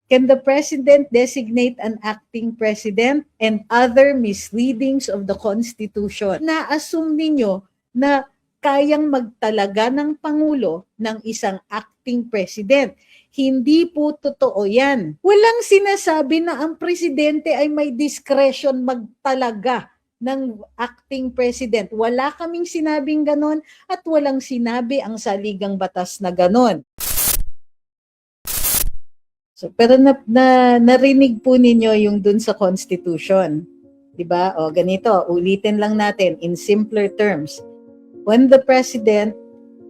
Can the president designate an acting president and other misreadings of the Constitution? Na-assume ninyo na kayang magtalaga ng Pangulo ng isang acting president. Hindi po totoo yan. Walang sinasabi na ang presidente ay may discretion magtalaga ng acting president. Wala kaming sinabing ganon at walang sinabi ang saligang batas na ganon. So, pero narinig po ninyo yung dun sa Constitution. Diba? O, ganito, ulitin lang natin in simpler terms. When the president,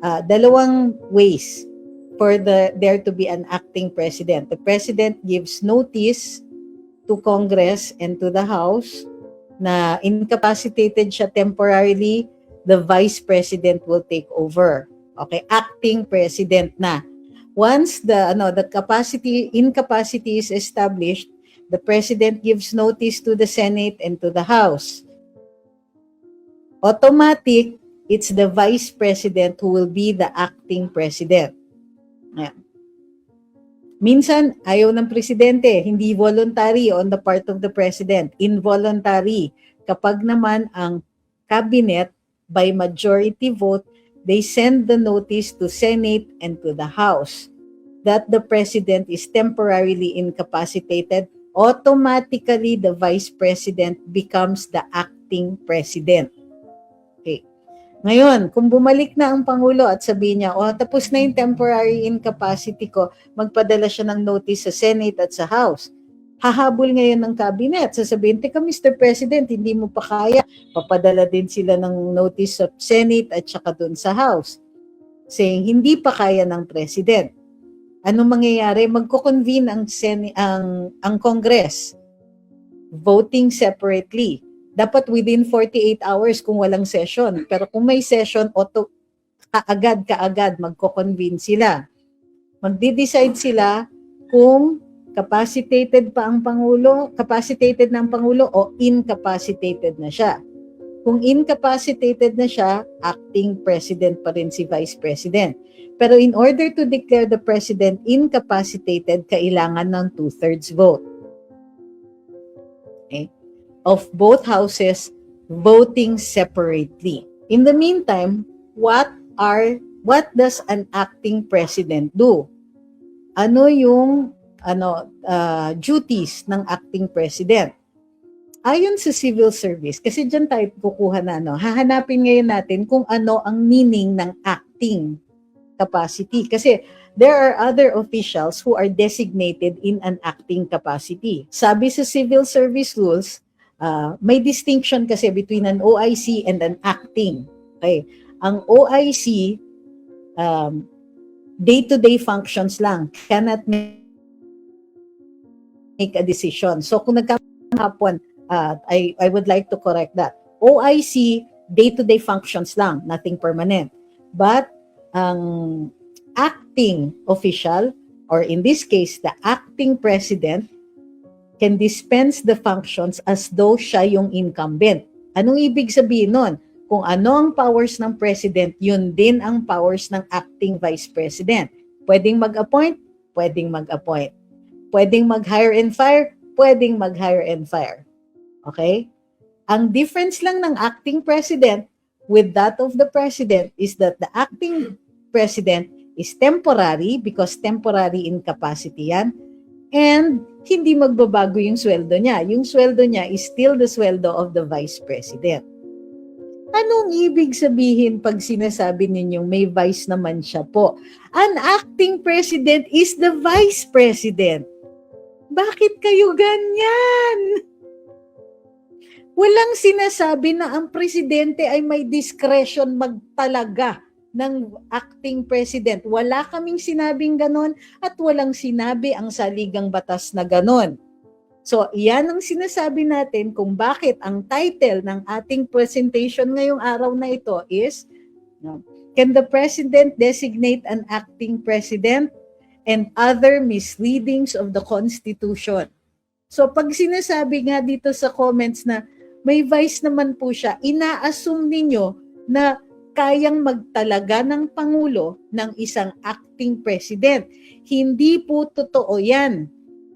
dalawang ways for there to be an acting president. The president gives notice to Congress and to the House na incapacitated siya temporarily, the vice president will take over. Okay, acting president na. Once the incapacity is established, the president gives notice to the Senate and to the House. Automatic, it's the vice president who will be the acting president. Ayan. Minsan, ayaw ng presidente, hindi voluntary on the part of the president, involuntary. Kapag naman ang cabinet, by majority vote, they send the notice to Senate and to the House that the president is temporarily incapacitated. Automatically, the vice president becomes the acting president. Okay. Ngayon, kung bumalik na ang Pangulo at sabihin niya, tapos na yung temporary incapacity ko, magpadala siya ng notice sa Senate at sa House. Hahabol ngayon ng cabinet. Sasabihin, teka Mr. President, hindi mo pa kaya. Papadala din sila ng notice sa Senate at saka doon sa House. Saying, hindi pa kaya ng President. Anong mangyayari? Magko-convene ang Congress. Voting separately. Dapat within 48 hours kung walang session. Pero kung may session, kaagad magko-convene sila. Magdi-decide sila kung capacitated ng Pangulo o incapacitated na siya. Kung incapacitated na siya, acting president pa rin si vice president. Pero in order to declare the president incapacitated, kailangan ng 2/3 vote. Okay? Of both houses voting separately. In the meantime, what does an acting president do? Ano yung duties ng acting president? Ayon sa civil service, kasi dyan tayo kukuha na, hahanapin ngayon natin kung ano ang meaning ng acting capacity. Kasi there are other officials who are designated in an acting capacity. Sabi sa civil service rules, may distinction kasi between an OIC and an acting. Okay. Ang OIC, day-to-day functions lang, cannot make a decision. So kung nagkahapon, I would like to correct that. OIC, day-to-day functions lang, nothing permanent. But ang acting official, or in this case, the acting president, can dispense the functions as though siya yung incumbent. Anong ibig sabihin nun? Kung ano ang powers ng president, yun din ang powers ng acting vice president. Pwedeng mag-appoint, pwedeng mag-appoint. Pwedeng mag-hire and fire, pwedeng mag-hire and fire. Okay? Ang difference lang ng acting president with that of the president is that the acting president is temporary because temporary incapacity yan, and hindi magbabago yung sweldo niya. Yung sweldo niya is still the sweldo of the vice president. Anong ibig sabihin pag sinasabi ninyong may vice naman siya po? An acting president is the vice president. Bakit kayo ganyan? Walang sinasabi na ang presidente ay may discretion magtalaga ng acting president. Wala kaming sinabing ganon at walang sinabi ang saligang batas na ganon. So, iyan ang sinasabi natin kung bakit ang title ng ating presentation ngayong araw na ito is, Can the President Designate an Acting President and Other Misreadings of the Constitution? So, pag sinasabi nga dito sa comments na may vice naman po siya, ina-assume ninyo na kayang magtalaga ng Pangulo ng isang acting president. Hindi po totoo yan.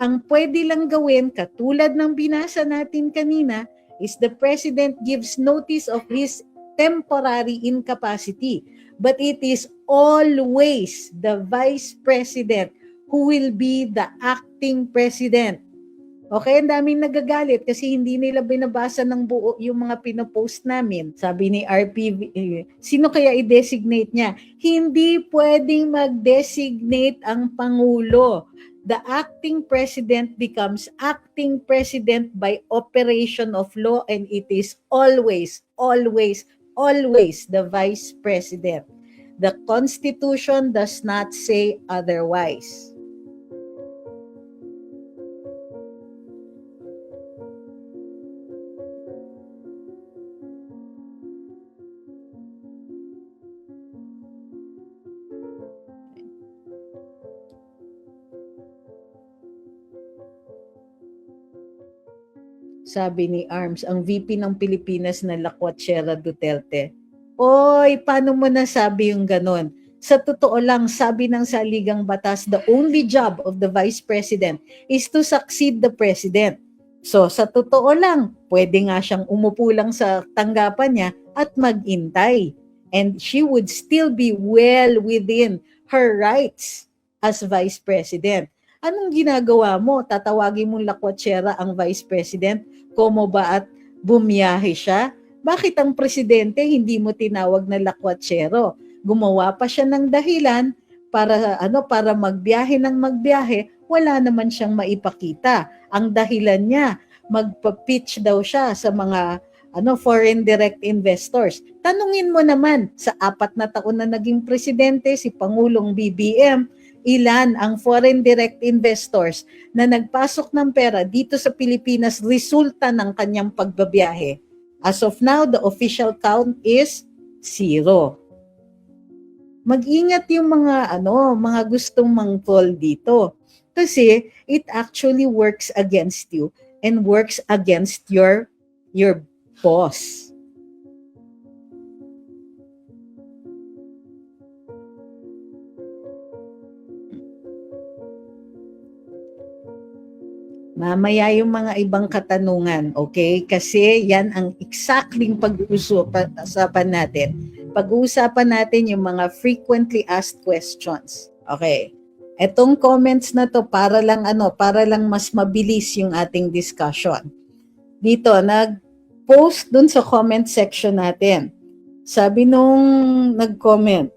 Ang pwede lang gawin, katulad ng binasa natin kanina, is the President gives notice of his temporary incapacity. But it is always the Vice President who will be the acting President. Okay, ang daming nagagalit kasi hindi nila binabasa ng buo yung mga pinopost namin. Sabi ni RPV, sino kaya i-designate niya? Hindi pwedeng mag-designate ang Pangulo. The acting president becomes acting president by operation of law, and it is always, always, always the vice president. The Constitution does not say otherwise. Sabi ni Arms, ang VP ng Pilipinas na Lakwat Sierra Duterte. Oy, paano mo nasabi yung ganon? Sa totoo lang, sabi ng saligang batas, the only job of the Vice President is to succeed the President. So, sa totoo lang, pwede nga siyang umupo lang sa tanggapan niya at mag-intay. And she would still be well within her rights as Vice President. Anong ginagawa mo? Tatawagin mong Lakwatsera ang Vice President? Komo ba at bumiyahe siya? Bakit ang presidente hindi mo tinawag na Lakwatsero? Gumawa pa siya ng dahilan para magbiyahe ng magbiyahe, wala naman siyang maipakita. Ang dahilan niya, magpa-pitch daw siya sa mga foreign direct investors. Tanungin mo naman, sa 4 na taon na naging presidente si Pangulong BBM, ilan ang foreign direct investors na nagpasok ng pera dito sa Pilipinas resulta ng kanyang pagbabiyahe. As of now, the official count is 0. Mag-ingat yung mga gustong mang-fall dito. Kasi it actually works against you and works against your boss. Mamaya yung mga ibang katanungan, okay? Kasi yan ang exactly pag-uusapan natin. Pag-uusapan natin yung mga frequently asked questions. Okay. Etong comments na to para lang mas mabilis yung ating discussion. Dito, nag-post dun sa comment section natin. Sabi nung nag-comment,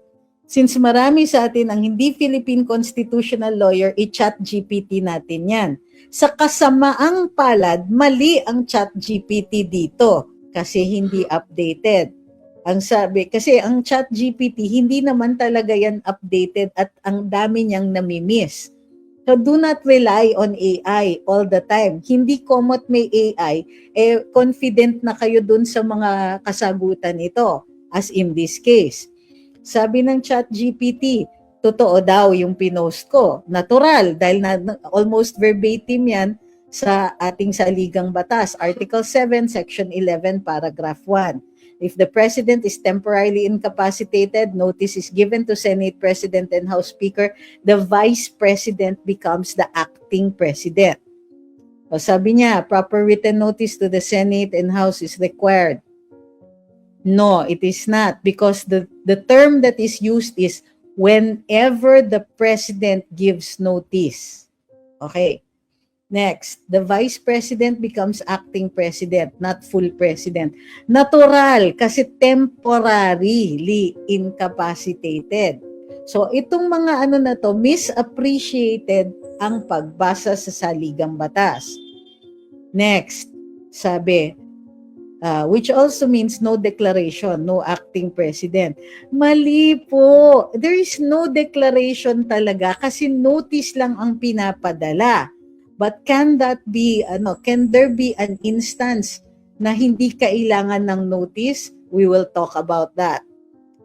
since marami sa atin ang hindi Philippine constitutional lawyer, i-chat GPT natin yan. Sa kasamaang palad, mali ang chat GPT dito kasi hindi updated. Ang sabi, kasi ang chat GPT, hindi naman talaga yan updated at ang dami niyang namimiss. So do not rely on AI all the time. Hindi komot may AI, confident na kayo dun sa mga kasagutan ito, as in this case. Sabi ng chat GPT, totoo daw yung pinost ko. Natural, dahil almost verbatim yan sa ating saligang batas. Article 7, Section 11, Paragraph 1. If the President is temporarily incapacitated, notice is given to Senate President and House Speaker, the Vice President becomes the acting President. O sabi niya, proper written notice to the Senate and House is required. No, it is not, because the term that is used is whenever the President gives notice. Okay. Next, the Vice President becomes acting President, not full President. Natural, kasi temporarily incapacitated. So, itong mga misappreciated ang pagbasa sa saligang batas. Next, sabi, which also means no declaration, no acting president. Mali po. There is no declaration talaga kasi notice lang ang pinapadala. But can there be an instance na hindi kailangan ng notice? We will talk about that.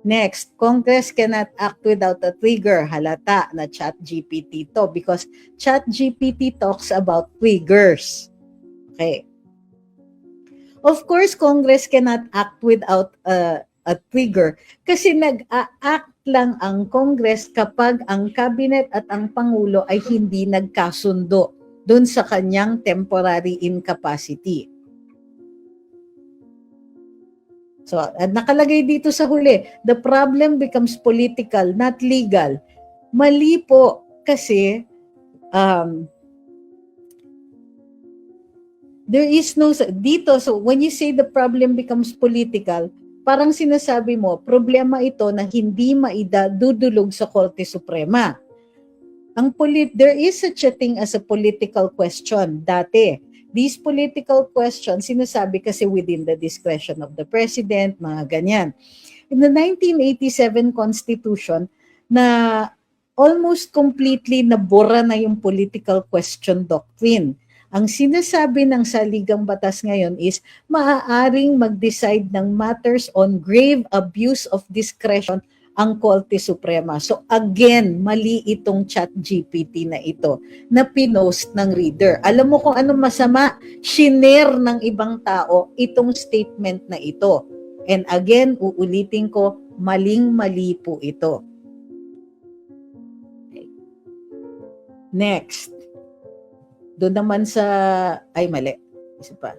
Next, Congress cannot act without a trigger. Halata na ChatGPT to because ChatGPT talks about triggers. Okay. Of course, Congress cannot act without a trigger kasi nag-a-act lang ang Congress kapag ang Cabinet at ang Pangulo ay hindi nagkasundo. dun sa kanyang temporary incapacity. So, nakalagay dito sa huli, the problem becomes political, not legal. Mali po kasi there is no, dito, so when you say the problem becomes political, parang sinasabi mo, problema ito na hindi maidadudulog sa Korte Suprema. There is such a thing as a political question dati. These political questions, sinasabi kasi within the discretion of the president, mga ganyan. In the 1987 Constitution, na almost completely nabura na yung political question doctrine. Ang sinasabi ng saligang batas ngayon is maaaring mag-decide ng matters on grave abuse of discretion ang Korte Suprema. So again, mali itong ChatGPT na ito na pinost ng reader. Alam mo kung anong masama? Shinare ng ibang tao itong statement na ito. And again, uulitin ko, maling-mali po ito. Okay. Next. Doon naman sa, mali. Isa pa.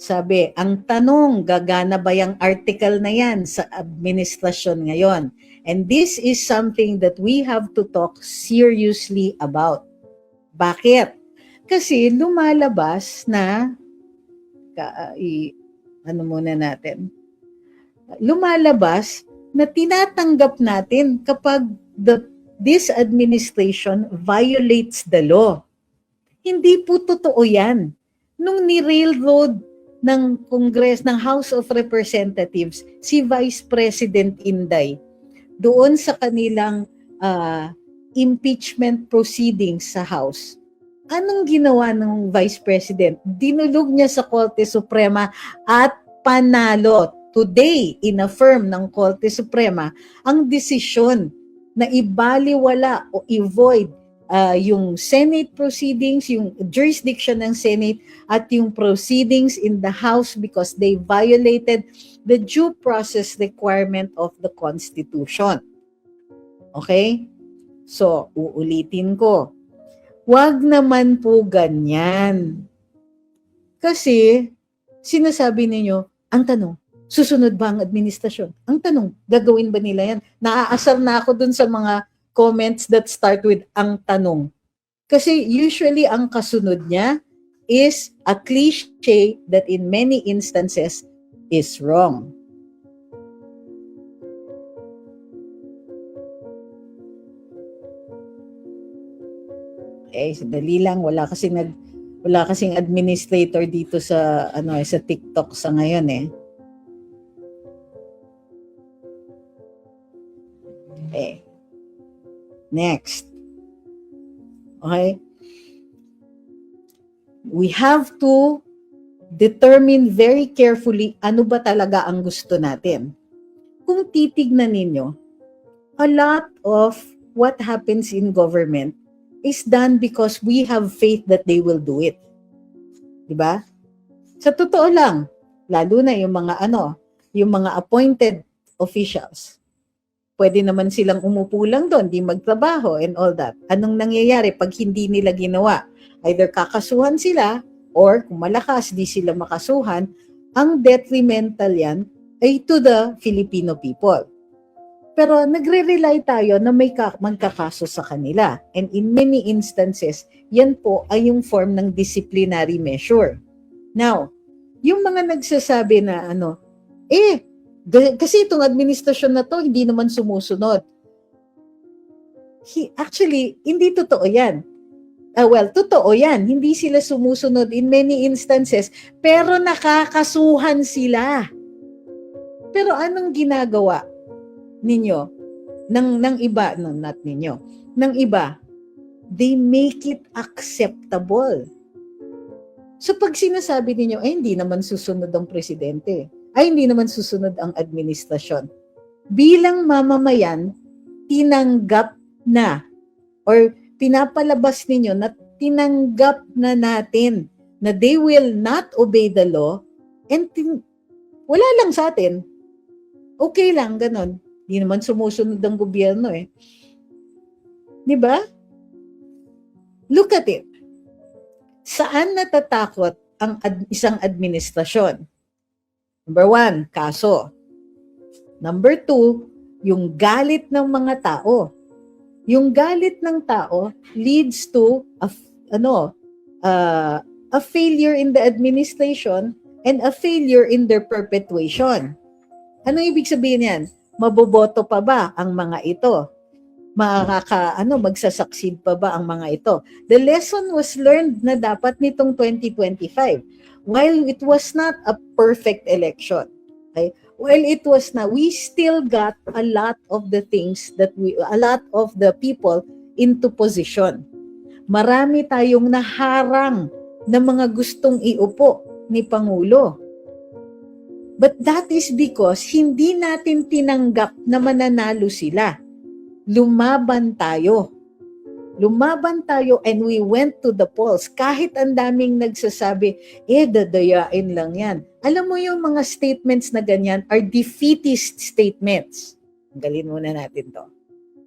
Sabi, ang tanong, gagana ba yung article na yan sa administrasyon ngayon? And this is something that we have to talk seriously about. Bakit? Kasi lumalabas na, lumalabas na tinatanggap natin kapag this administration violates the law. Hindi po totoo yan. Nung ni-railroad ng Congress, ng House of Representatives, si Vice President Inday, doon sa kanilang impeachment proceedings sa House, anong ginawa ng Vice President? Dinulog niya sa Korte Suprema at panalo. Today, in-affirm ng Korte Suprema ang desisyon na ibaliwala o i-void yung Senate proceedings, yung jurisdiction ng Senate at yung proceedings in the House because they violated the due process requirement of the Constitution. Okay? So, uulitin ko. Wag naman po ganyan. Kasi, sinasabi ninyo, ang tanong, susunod ba ang administrasyon? Ang tanong, gagawin ba nila yan? Naaasar na ako dun sa mga comments that start with ang tanong. Kasi usually ang kasunod niya is a cliche that in many instances is wrong. Okay, sandali lang, wala kasing administrator dito sa sa TikTok sa ngayon eh. Okay. Next. Okay? We have to determine very carefully ano ba talaga ang gusto natin. Kung titignan ninyo, a lot of what happens in government is done because we have faith that they will do it. Diba? Sa totoo lang, lalo na yung mga appointed officials. Pwede naman silang umupo lang doon, di magtrabaho and all that. Anong nangyayari pag hindi nila ginawa? Either kakasuhan sila or kung malakas di sila makasuhan, ang detrimental yan ay to the Filipino people. Pero nagre-rely tayo na may magkakaso sa kanila. And in many instances, yan po ay yung form ng disciplinary measure. Now, yung mga nagsasabi na kasi itong administrasyon na to, hindi naman sumusunod. Actually, hindi totoo yan. Totoo yan. Hindi sila sumusunod in many instances, pero nakakasuhan sila. Pero anong ginagawa ninyo? Ng iba, not ninyo. Ng iba, they make it acceptable. So pag sinasabi ninyo, hindi naman susunod ang presidente, hindi naman susunod ang administrasyon. Bilang mamamayan, tinanggap na or pinapalabas ninyo na tinanggap na natin na they will not obey the law and wala lang sa atin. Okay lang, ganon. Hindi naman sumusunod ang gobyerno eh. Di ba? Look at it. Saan natatakot ang isang administrasyon? Number 1, kaso. Number 2, yung galit ng mga tao. Yung galit ng tao leads to a failure in the administration and a failure in their perpetuation. Ano ibig sabihin yan? Maboboto pa ba ang mga ito? Magsasucceed pa ba ang mga ito? The lesson was learned na dapat nitong 2025. While it was not a perfect election, okay? While it was not, we still got a lot of the people into position. Marami tayong naharang na mga gustong iupo ni Pangulo. But that is because hindi natin tinanggap na mananalo sila. Lumaban tayo. Lumaban tayo and we went to the polls. Kahit ang daming nagsasabi, dadayain lang yan. Alam mo yung mga statements na ganyan are defeatist statements. Tanggalin muna natin to.